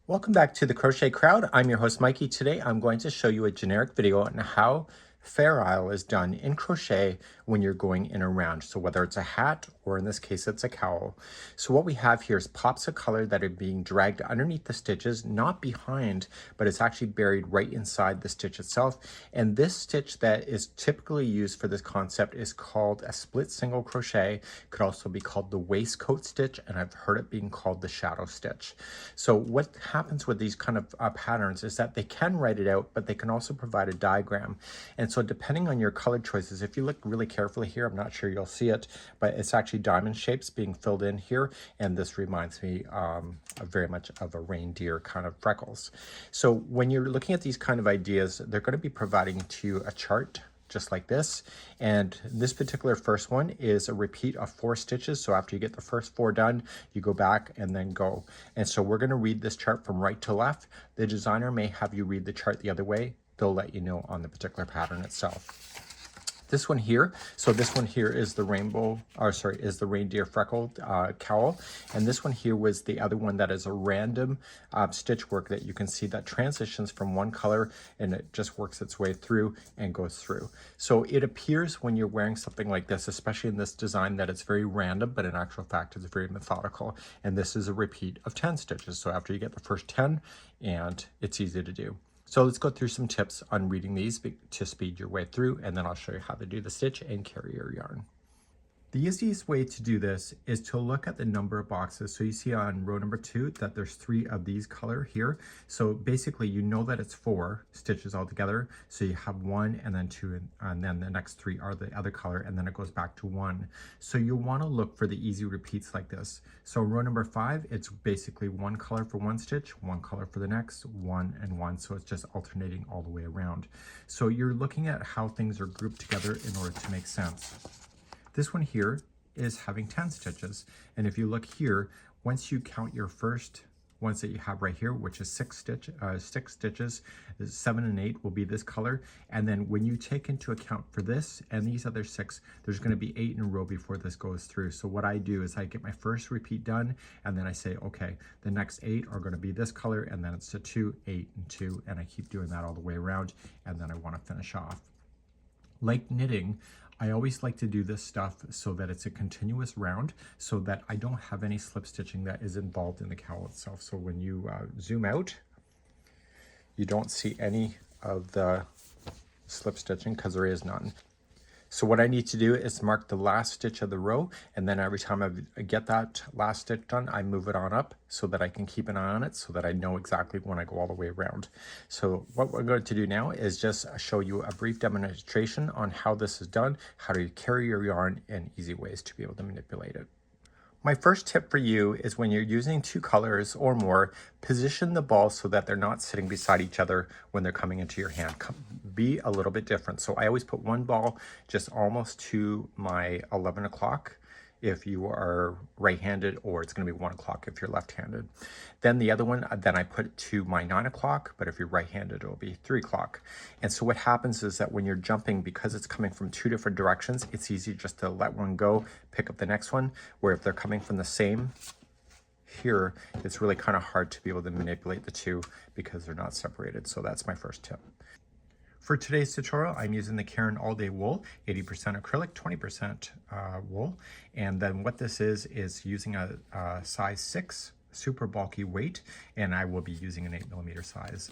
Welcome back to the Crochet Crowd. I'm your host Mikey. Today I'm going to show you a generic video on how Fair Isle is done in crochet when you're going in a round. So whether it's a hat or in this case it's a cowl. So what we have here is pops of color that are being dragged underneath the stitches, not behind, but it's actually buried right inside the stitch itself. And this stitch that is typically used for this concept is called a split single crochet. Could also be called the waistcoat stitch, and I've heard it being called the shadow stitch. So what happens with these kind of patterns is that they can write it out, but they can also provide a diagram. And so depending on your color choices, if you look really carefully here, I'm not sure you'll see it, but it's actually diamond shapes being filled in here. And this reminds me very much of a reindeer kind of freckles. So when you're looking at these kind of ideas, they're going to be providing to you a chart just like this. And this particular first one is a repeat of 4 stitches. So after you get the first 4 done, you go back and then go. And so we're going to read this chart from right to left. The designer may have you read the chart the other way. They'll let you know on the particular pattern itself. This one here, so this one here is the rainbow, or sorry, is the reindeer freckled cowl. And this one here was the other one that is a random stitch work that you can see that transitions from one color and it just works its way through and goes through. So it appears when you're wearing something like this, especially in this design, that it's very random, but in actual fact, it's very methodical. And this is a repeat of 10 stitches. So after you get the first 10, and it's easy to do. So let's go through some tips on reading these to speed your way through, and then I'll show you how to do the stitch and carry your yarn. The easiest way to do this is to look at the number of boxes. So you see on row number 2 that there's 3 of these color here. So basically you know that it's 4 stitches all together. So you have 1 and then 2 and then the next 3 are the other color, and then it goes back to 1. So you want to look for the easy repeats like this. So row number 5, it's basically 1 color for 1 stitch, 1 color for the next, 1 and 1. So it's just alternating all the way around. So you're looking at how things are grouped together in order to make sense. This one here is having 10 stitches. And if you look here, once you count your first ones that you have right here, which is 6 stitches, 7 and 8 will be this color. And then when you take into account for this and these other 6, there's going to be 8 in a row before this goes through. So what I do is I get my first repeat done, and then I say, okay, the next 8 are going to be this color, and then it's a 2, 8, and 2, and I keep doing that all the way around, and then I want to finish off. Like knitting, I always like to do this stuff so that it's a continuous round, so that I don't have any slip stitching that is involved in the cowl itself. So when you zoom out, you don't see any of the slip stitching because there is none. So what I need to do is mark the last stitch of the row, and then every time I get that last stitch done, I move it on up so that I can keep an eye on it, so that I know exactly when I go all the way around. So what we're going to do now is just show you a brief demonstration on how this is done, how to carry your yarn, and easy ways to be able to manipulate it. My first tip for you is when you're using 2 colors or more, position the balls so that they're not sitting beside each other when they're coming into your hand. Be a little bit different. So I always put one ball just almost to my 11 o'clock if you are right-handed, or it's going to be 1 o'clock if you're left-handed. Then the other one, then I put it to my 9 o'clock, but if you're right-handed, it'll be 3 o'clock. And so what happens is that when you're jumping, because it's coming from 2 different directions, it's easy just to let one go, pick up the next one, where if they're coming from the same here, it's really kind of hard to be able to manipulate the 2 because they're not separated. So that's my first tip. For today's tutorial, I'm using the Caron All Day Wool, 80% acrylic, 20% wool. And then what this is using a size 6 super bulky weight, and I will be using an 8mm size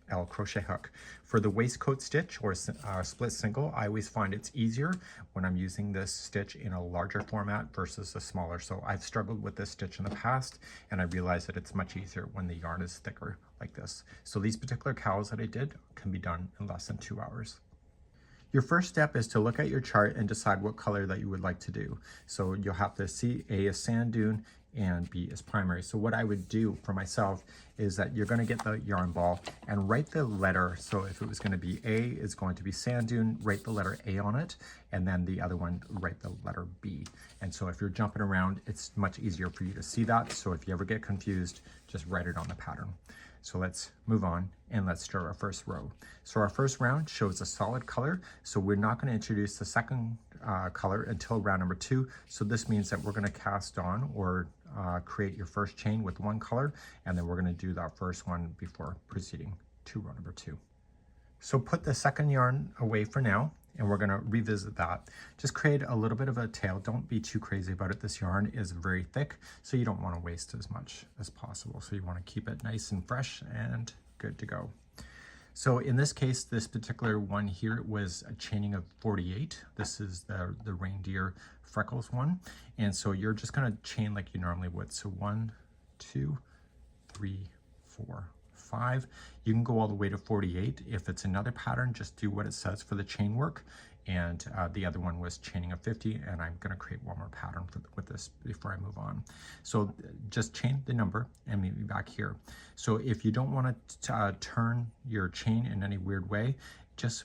L crochet hook. For the waistcoat stitch or split single, I always find it's easier when I'm using this stitch in a larger format versus a smaller. So I've struggled with this stitch in the past, and I realized that it's much easier when the yarn is thicker like this. So these particular cowls that I did can be done in less than 2 hours. Your first step is to look at your chart and decide what color that you would like to do. So you'll have to see A is sand dune and B is primary. So what I would do for myself is that you're going to get the yarn ball and write the letter. So if it was going to be A, it's going to be sand dune, write the letter A on it, and then the other one, write the letter B. And so if you're jumping around, it's much easier for you to see that. So if you ever get confused, just write it on the pattern. So let's move on and let's start our first row. So our first round shows a solid color. So we're not going to introduce the second color until round number 2. So this means that we're going to cast on or create your first chain with one color, and then we're going to do that first one before proceeding to row number 2. So put the second yarn away for now, and we're going to revisit that. Just create a little bit of a tail. Don't be too crazy about it. This yarn is very thick, so you don't want to waste as much as possible. So you want to keep it nice and fresh and good to go. So in this case, this particular one here was a chaining of 48. This is the reindeer freckles one. And so you're just going to chain like you normally would. So 1, 2, 3, 4, 5. You can go all the way to 48. If it's another pattern, just do what it says for the chain work. And the other one was chaining of 50, and I'm going to create one more pattern with this before I move on. So just chain the number and meet me back here. So if you don't want to turn your chain in any weird way, just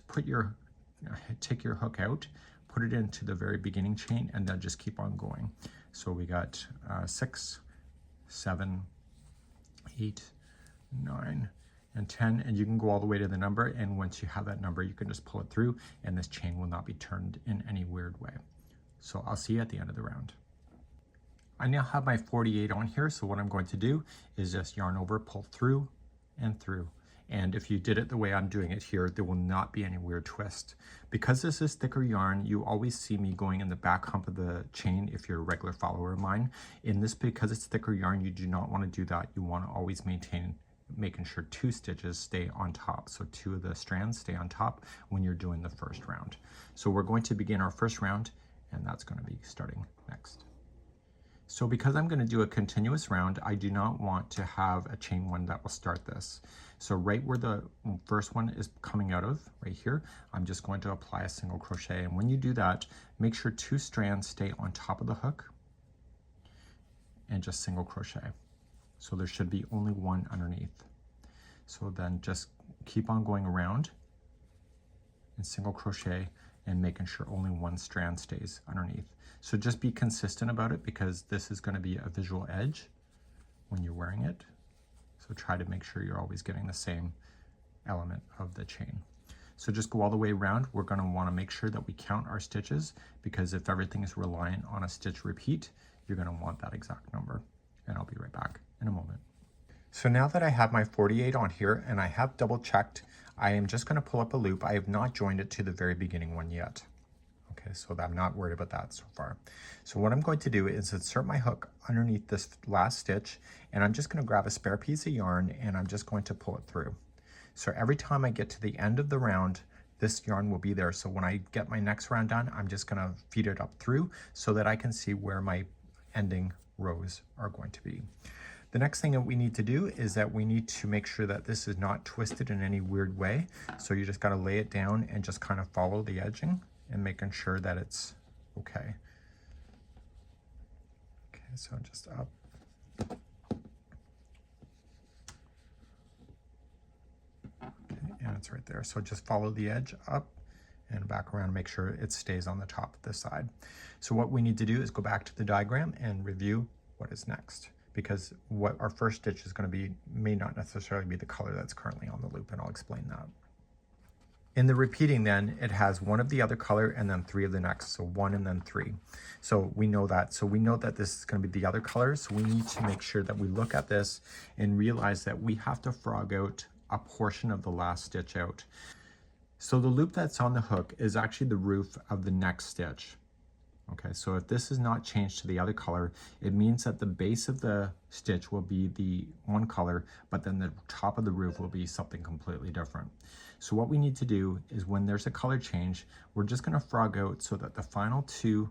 take your hook out, put it into the very beginning chain, and then just keep on going. So we got 6, 7, 8, 9, and 10, and you can go all the way to the number, and once you have that number you can just pull it through, and this chain will not be turned in any weird way. So I'll see you at the end of the round. I now have my 48 on here, so what I'm going to do is just yarn over, pull through and through. And if you did it the way I'm doing it here, there will not be any weird twist. Because this is thicker yarn, you always see me going in the back hump of the chain if you're a regular follower of mine. In this, because it's thicker yarn, you do not want to do that. You want to always maintain making sure 2 stitches stay on top. So 2 of the strands stay on top when you're doing the first round. So we're going to begin our first round, and that's going to be starting next. So because I'm going to do a continuous round, I do not want to have a chain 1 that will start this. So right where the first one is coming out of, right here, I'm just going to apply a single crochet. And when you do that, make sure 2 strands stay on top of the hook and just single crochet. So there should be only 1 underneath. So then just keep on going around and single crochet and making sure only 1 strand stays underneath. So just be consistent about it, because this is going to be a visual edge when you're wearing it. So try to make sure you're always getting the same element of the chain. So just go all the way around. We're going to want to make sure that we count our stitches, because if everything is reliant on a stitch repeat, you're going to want that exact number. And I'll be right back in a moment. So now that I have my 48 on here and I have double checked, I am just going to pull up a loop. I have not joined it to the very beginning one yet. Okay, so I'm not worried about that so far. So what I'm going to do is insert my hook underneath this last stitch, and I'm just going to grab a spare piece of yarn and I'm just going to pull it through. So every time I get to the end of the round, this yarn will be there. So when I get my next round done, I'm just going to feed it up through so that I can see where my ending rows are going to be. The next thing that we need to do is that we need to make sure that this is not twisted in any weird way. So you just got to lay it down and just kind of follow the edging and making sure that it's okay. Okay, so just up. Okay, and it's right there. So just follow the edge up and back around, make sure it stays on the top of this side. So what we need to do is go back to the diagram and review what is next, because what our first stitch is going to be may not necessarily be the color that's currently on the loop, and I'll explain that. In the repeating then, it has 1 of the other color and then 3 of the next, so 1 and then 3. So we know that. So we know that this is going to be the other color, so we need to make sure that we look at this and realize that we have to frog out a portion of the last stitch out. So the loop that's on the hook is actually the roof of the next stitch. Okay, so if this is not changed to the other color, it means that the base of the stitch will be the one color, but then the top of the roof will be something completely different. So what we need to do is when there's a color change, we're just going to frog out so that the final 2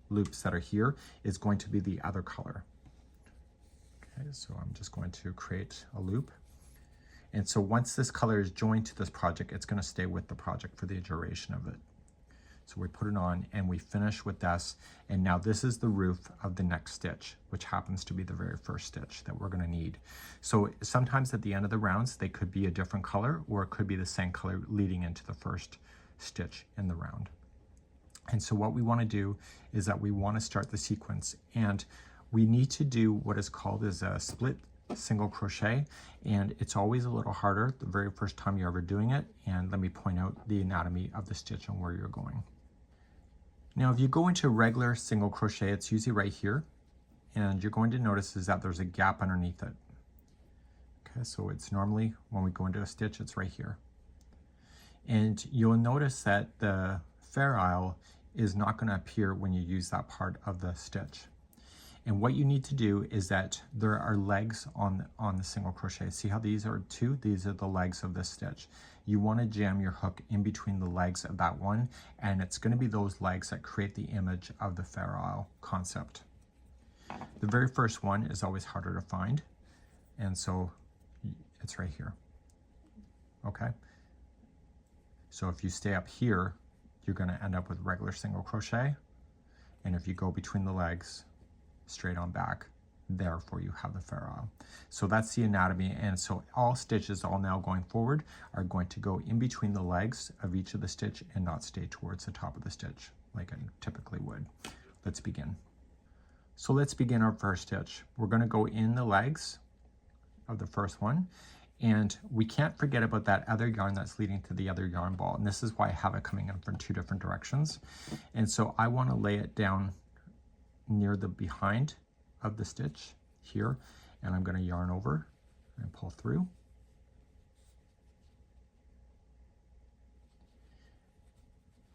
loops that are here is going to be the other color. Okay, so I'm just going to create a loop. And so once this color is joined to this project, it's going to stay with the project for the duration of it. So we put it on and we finish with this, and now this is the roof of the next stitch, which happens to be the very first stitch that we're going to need. So sometimes at the end of the rounds they could be a different color, or it could be the same color leading into the first stitch in the round. And so what we want to do is that we want to start the sequence, and we need to do what is called as a split single crochet, and it's always a little harder the very first time you're ever doing it. And let me point out the anatomy of the stitch and where you're going. Now if you go into regular single crochet, it's usually right here, and you're going to notice is that there's a gap underneath it. Okay, so it's normally when we go into a stitch, it's right here. And you'll notice that the Fair Isle is not going to appear when you use that part of the stitch. And what you need to do is that there are legs on the single crochet. See how these are two? These are the legs of this stitch. You want to jam your hook in between the legs of that one, and it's going to be those legs that create the image of the Fair Isle concept. The very first one is always harder to find, and so it's right here. Okay? So if you stay up here, you're going to end up with regular single crochet, and if you go between the legs, straight on back, therefore you have the Fair Isle. So that's the anatomy, and so all stitches all now going forward are going to go in between the legs of each of the stitch and not stay towards the top of the stitch like I typically would. Let's begin. So let's begin our first stitch. We're going to go in the legs of the first one, and we can't forget about that other yarn that's leading to the other yarn ball, and this is why I have it coming in from two different directions. And so I want to lay it down near the behind of the stitch here, and I'm going to yarn over and pull through.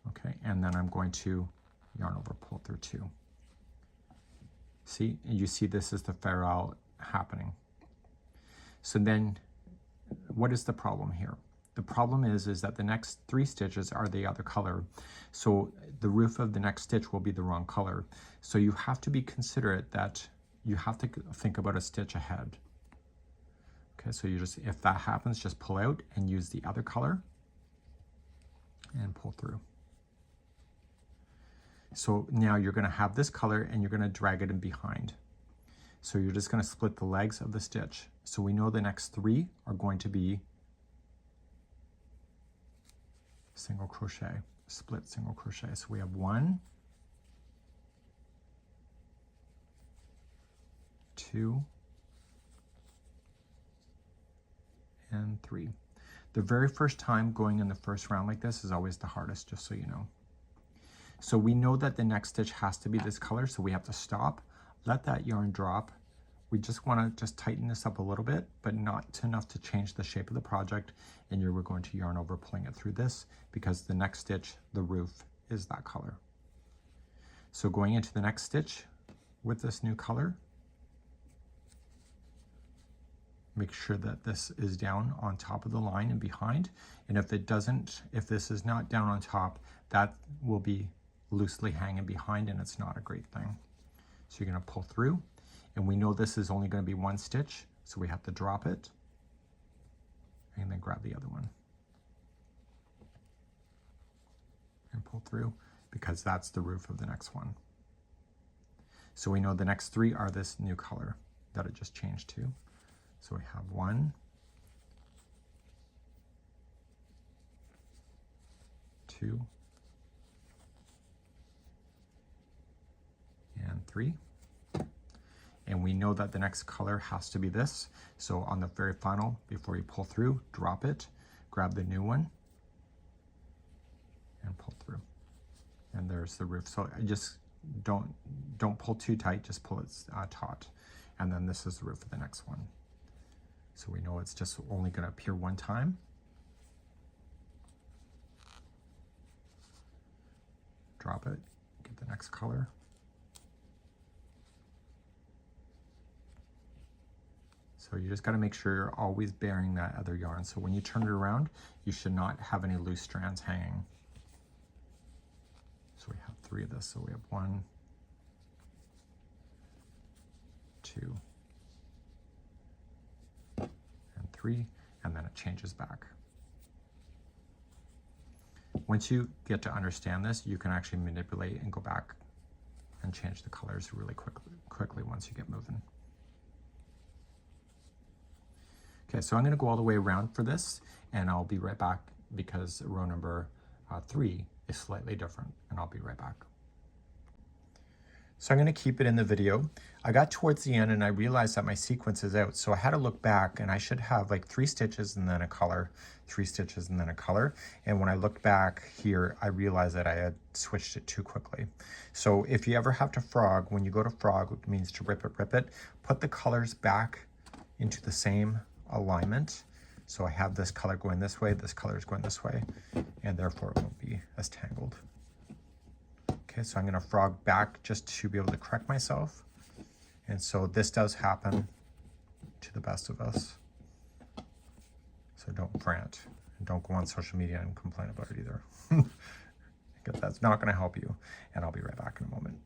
Okay, and then I'm going to yarn over, pull through too. See, and you see this is the Fair Isle happening. So then what is the problem here? The problem is that the next three stitches are the other color. So the roof of the next stitch will be the wrong color. So you have to be considerate that you have to think about a stitch ahead. Okay, so you just, if that happens, just pull out and use the other color and pull through. So now you're going to have this color and you're going to drag it in behind. So you're just going to split the legs of the stitch. So we know the next three are going to be single crochet, split single crochet. So we have 1, 2, and 3. The very first time going in the first round like this is always the hardest, just so you know. So we know that the next stitch has to be this color, so we have to stop, let that yarn drop. We just want to just tighten this up a little bit, but not enough to change the shape of the project. And we're going to yarn over, pulling it through this, because the next stitch, the roof, is that color. So going into the next stitch with this new color, make sure that this is down on top of the line and behind. And if it doesn't, if this is not down on top, that will be loosely hanging behind, and it's not a great thing. So you're going to pull through, and we know this is only going to be one stitch, so we have to drop it and then grab the other one and pull through, because that's the roof of the next one. So we know the next three are this new color that it just changed to. So we have 1, 2, and 3. And we know that the next color has to be this. So on the very final, before you pull through, drop it, grab the new one, and pull through. And there's the roof. So I just don't pull too tight, just pull it taut. And then this is the roof of the next one. So we know it's just only going to appear one time. Drop it, get the next color. So you just got to make sure you're always bearing that other yarn. So when you turn it around, you should not have any loose strands hanging. So we have 3 of this. So we have 1, 2, and 3, and then it changes back. Once you get to understand this, you can actually manipulate and go back and change the colors really quickly once you get moving. Okay, so I'm going to go all the way around for this, and I'll be right back because row number 3 is slightly different, and I'll be right back. So I'm going to keep it in the video. I got towards the end and I realized that my sequence is out. So I had to look back and I should have like 3 stitches and then a color, 3 stitches and then a color. And when I looked back here, I realized that I had switched it too quickly. So if you ever have to frog, when you go to frog, it means to rip it, put the colors back into the same alignment. So I have this color going this way, this color is going this way, and therefore it won't be as tangled. Okay, so I'm going to frog back just to be able to correct myself. And so this does happen to the best of us. So don't rant and don't go on social media and complain about it either. Because that's not going to help you. And I'll be right back in a moment.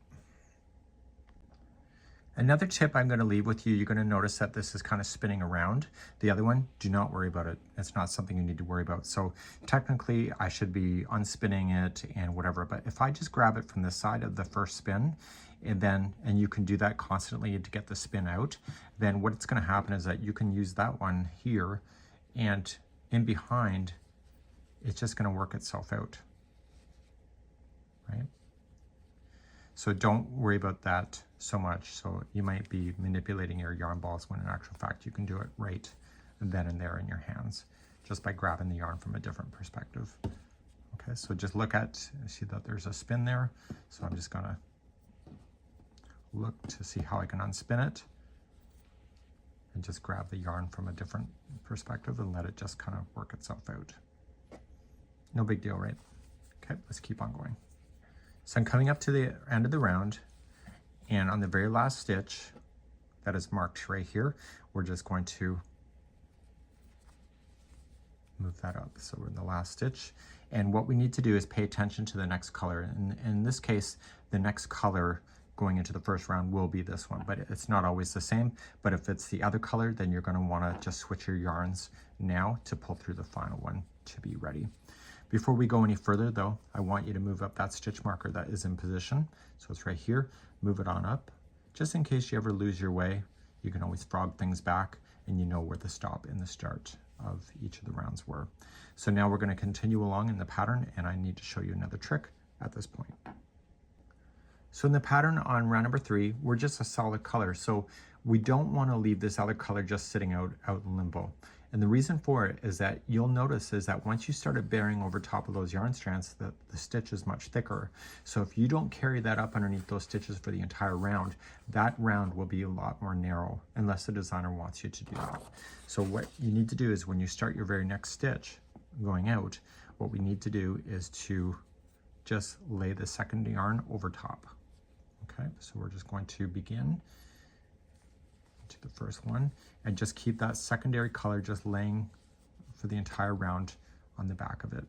Another tip I'm going to leave with you, you're going to notice that this is kind of spinning around. The other one, do not worry about it. It's not something you need to worry about. So technically I should be unspinning it and whatever, but if I just grab it from the side of the first spin, and you can do that constantly to get the spin out, then what's going to happen is that you can use that one here, and in behind, it's just going to work itself out, right? So don't worry about that so much. So you might be manipulating your yarn balls when in actual fact you can do it right then and there in your hands just by grabbing the yarn from a different perspective. Okay, so just look at, see that there's a spin there. So I'm just gonna look to see how I can unspin it and just grab the yarn from a different perspective and let it just kind of work itself out. No big deal, right? Okay, let's keep on going. So I'm coming up to the end of the round, and on the very last stitch that is marked right here, we're just going to move that up. So we're in the last stitch, and what we need to do is pay attention to the next color. And in this case, the next color going into the first round will be this one, but it's not always the same. But if it's the other color, then you're going to want to just switch your yarns now to pull through the final one to be ready. Before we go any further though, I want you to move up that stitch marker that is in position. So it's right here, move it on up. Just in case you ever lose your way, you can always frog things back and you know where the stop and the start of each of the rounds were. So now we're going to continue along in the pattern, and I need to show you another trick at this point. So in the pattern on round number 3, we're just a solid color. So we don't want to leave this other color just sitting out in limbo. And the reason for it is that you'll notice is that once you started bearing over top of those yarn strands, the stitch is much thicker. So if you don't carry that up underneath those stitches for the entire round, that round will be a lot more narrow unless the designer wants you to do that. So what you need to do is when you start your very next stitch going out, what we need to do is to just lay the second yarn over top. Okay, so we're just going to begin to the first one and just keep that secondary color just laying for the entire round on the back of it.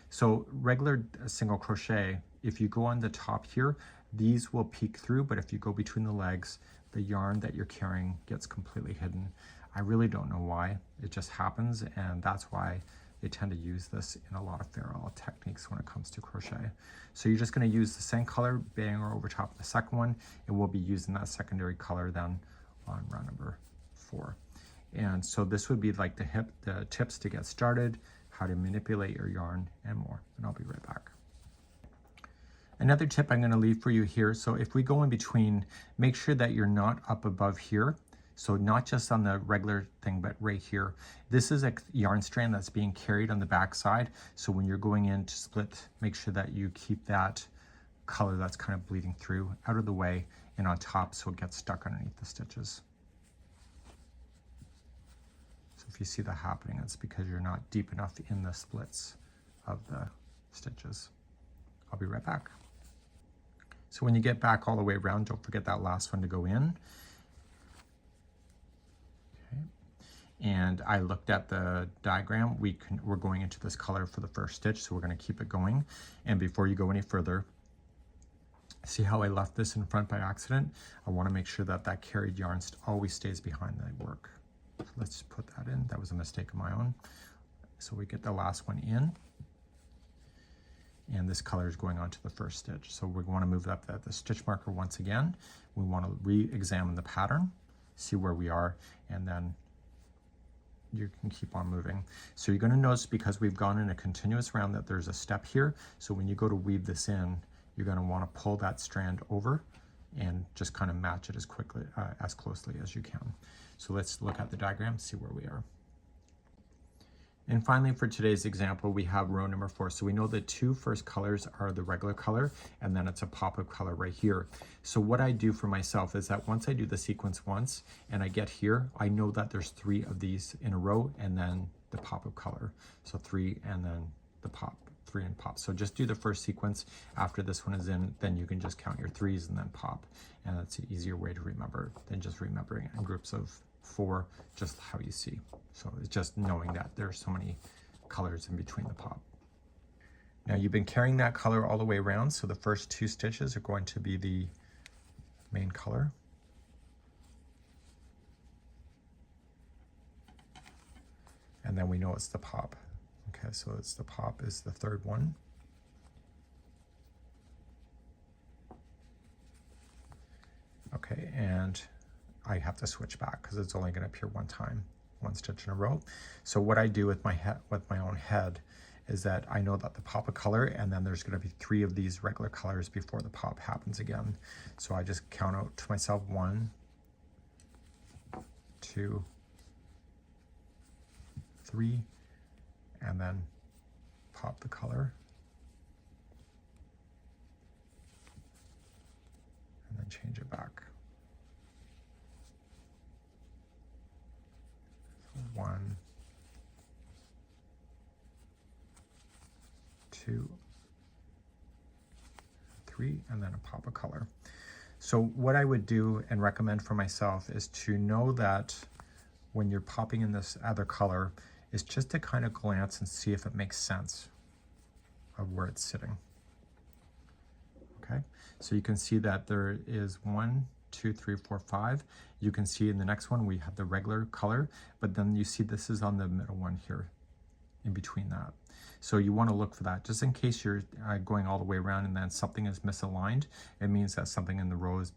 So regular single crochet, if you go on the top here, these will peek through, but if you go between the legs, the yarn that you're carrying gets completely hidden. I really don't know why, it just happens, and that's why they tend to use this in a lot of ferrule techniques when it comes to crochet. So you're just going to use the same color, bang over top of the second one, and we'll be using that secondary color then on round number 4. And so this would be like the tips to get started, how to manipulate your yarn, and more. And I'll be right back. Another tip I'm going to leave for you here, so if we go in between, make sure that you're not up above here. So not just on the regular thing, but right here. This is a yarn strand that's being carried on the back side. So when you're going in to split, make sure that you keep that color that's kind of bleeding through out of the way and on top so it gets stuck underneath the stitches. So if you see that happening, it's because you're not deep enough in the splits of the stitches. I'll be right back. So when you get back all the way around, don't forget that last one to go in. Okay. And I looked at the diagram. We're going into this color for the first stitch, so we're going to keep it going. And before you go any further, see how I left this in front by accident? I want to make sure that that carried yarn always stays behind the work. So let's put that in. That was a mistake of my own. So we get the last one in, and this color is going on to the first stitch. So we want to move up the stitch marker once again. We want to re-examine the pattern, see where we are, and then you can keep on moving. So you're going to notice, because we've gone in a continuous round, that there's a step here. So when you go to weave this in, you're going to want to pull that strand over and just kind of match it as quickly, as closely as you can. So let's look at the diagram, see where we are. And finally, for today's example, we have row number 4. So we know the two first colors are the regular color, and then it's a pop of color right here. So what I do for myself is that once I do the sequence once and I get here, I know that there's 3 of these in a row and then the pop of color. So 3 and then the pop, 3 and pop. So just do the first sequence after this one is in, then you can just count your 3s and then pop. And that's an easier way to remember than just remembering in groups of 4, just how you see. So it's just knowing that there's so many colors in between the pop. Now you've been carrying that color all the way around, so the first 2 stitches are going to be the main color. And then we know it's the pop. Okay, so it's the pop is the 3rd one. Okay, and I have to switch back because it's only going to appear one time, 1 stitch in a row. So what I do with my head, with my own head, is that I know that the pop of color, and then there's going to be 3 of these regular colors before the pop happens again. So I just count out to myself 1, 2, 3, and then pop the color, and then change it back. 1, 2, 3, and then a pop of color. So what I would do and recommend for myself is to know that when you're popping in this other color is just to kind of glance and see if it makes sense of where it's sitting. Okay, so you can see that there is 1, 2, 3, 4, 5. You can see in the next one we have the regular color, but then you see this is on the middle one here in between that. So you want to look for that just in case you're going all the way around and then something is misaligned. It means that something in the row is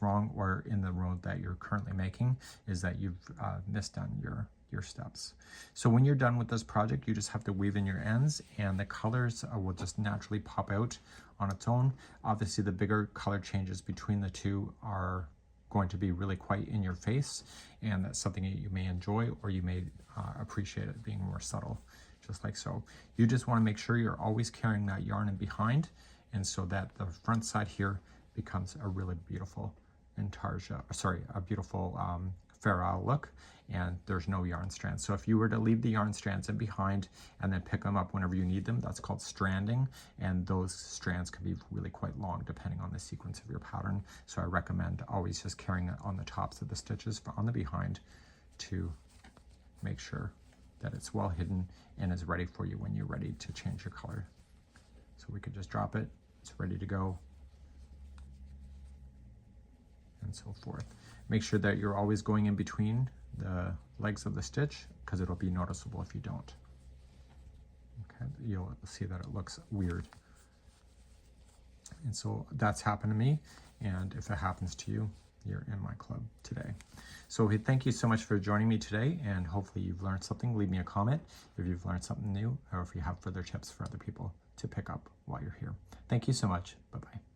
wrong, or in the row that you're currently making is that you've misdone your steps. So when you're done with this project, you just have to weave in your ends, and the colors will just naturally pop out on its own. Obviously the bigger color changes between the two are going to be really quite in your face, and that's something that you may enjoy, or you may appreciate it being more subtle, just like so. You just want to make sure you're always carrying that yarn in behind, and so that the front side here becomes a really beautiful intarsia, a beautiful Fair Isle look, and there's no yarn strands. So if you were to leave the yarn strands in behind and then pick them up whenever you need them, that's called stranding, and those strands can be really quite long depending on the sequence of your pattern. So I recommend always just carrying it on the tops of the stitches on the behind to make sure that it's well hidden and is ready for you when you're ready to change your color. So we could just drop it, it's ready to go, and so forth. Make sure that you're always going in between the legs of the stitch, because it'll be noticeable if you don't. Okay, you'll see that it looks weird. And so that's happened to me, and if it happens to you, you're in my club today. So thank you so much for joining me today, and hopefully you've learned something. Leave me a comment if you've learned something new, or if you have further tips for other people to pick up while you're here. Thank you so much. Bye-bye.